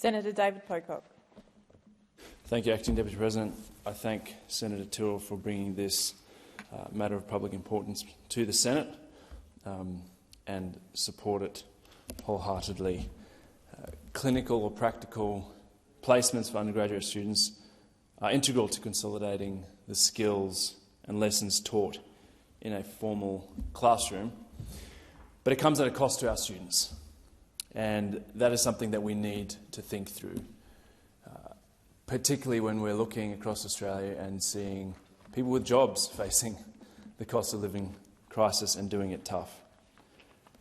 Senator David Pocock. Thank you, Acting Deputy President. I thank Senator Tyrrell for bringing this matter of public importance to the Senate and support it wholeheartedly. Clinical or practical placements for undergraduate students are integral to consolidating the skills and lessons taught in a formal classroom, but it comes at a cost to our students, and that is something that we need to think through, particularly when we're looking across Australia and seeing people with jobs facing the cost of living crisis and doing it tough.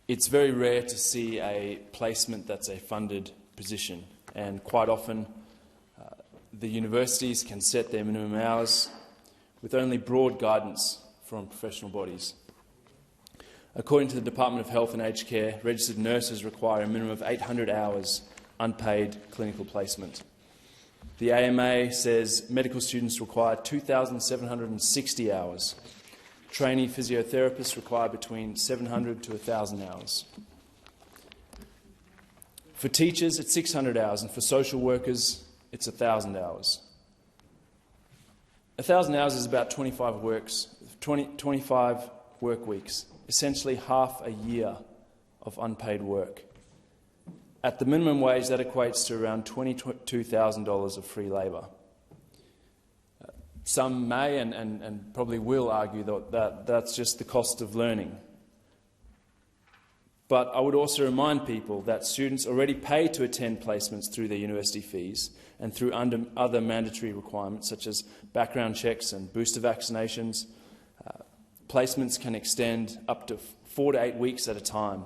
It's very rare to see a placement that's a funded position, and quite often the universities can set their minimum hours with only broad guidance from professional bodies. According to the Department of Health and Aged Care, registered nurses require a minimum of 800 hours unpaid clinical placement. The AMA says medical students require 2,760 hours. Trainee physiotherapists require between 700 to 1,000 hours. For teachers, it's 600 hours, and for social workers, it's 1,000 hours. 1,000 hours is about 25 work weeks, essentially half a year of unpaid work. At the minimum wage, that equates to around $22,000 of free labour. Some may and probably will argue that that's just the cost of learning. But I would also remind people that students already pay to attend placements through their university fees and through other mandatory requirements such as background checks and booster vaccinations. Placements can extend up to 4 to 8 weeks at a time,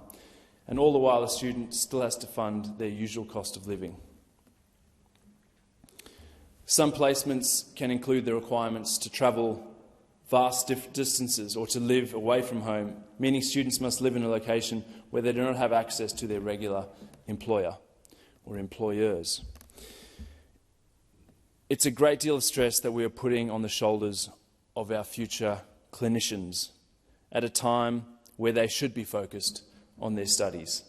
and all the while a student still has to fund their usual cost of living. Some placements can include the requirements to travel vast distances or to live away from home, meaning students must live in a location where they do not have access to their regular employer or employers. It's a great deal of stress that we are putting on the shoulders of our future clinicians at a time where they should be focused on their studies.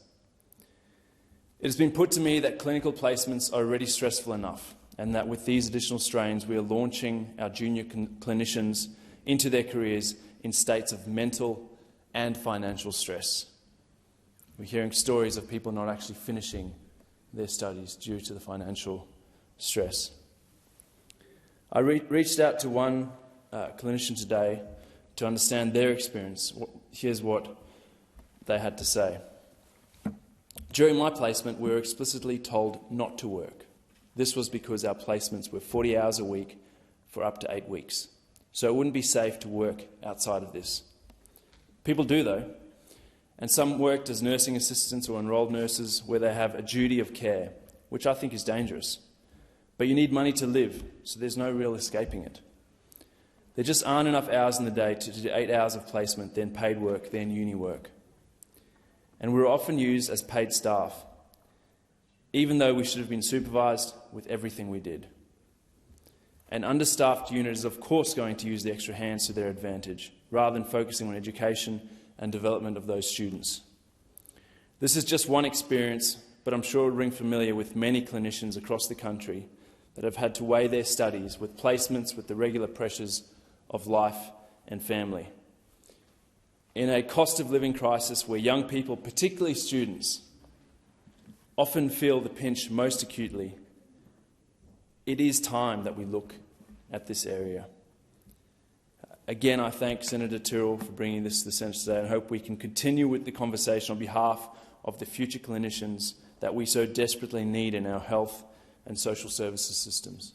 It has been put to me that clinical placements are already stressful enough, and that with these additional strains we are launching our junior clinicians into their careers in states of mental and financial stress. We're hearing stories of people not actually finishing their studies due to the financial stress. I reached out to one clinician today to understand their experience. Here's what they had to say. During my placement, we were explicitly told not to work. This was because our placements were 40 hours a week for up to 8 weeks. So it wouldn't be safe to work outside of this. People do, though, and some worked as nursing assistants or enrolled nurses where they have a duty of care, which I think is dangerous. But you need money to live, so there's no real escaping it. There just aren't enough hours in the day to do 8 hours of placement, then paid work, then uni work. And we were often used as paid staff, even though we should have been supervised with everything we did. An understaffed unit is of course going to use the extra hands to their advantage, rather than focusing on education and development of those students. This is just one experience, but I'm sure it will ring familiar with many clinicians across the country that have had to weigh their studies with placements with the regular pressures of life and family. In a cost of living crisis where young people, particularly students, often feel the pinch most acutely, it is time that we look at this area. Again, I thank Senator Tyrrell for bringing this to the Senate today, and hope we can continue with the conversation on behalf of the future clinicians that we so desperately need in our health and social services systems.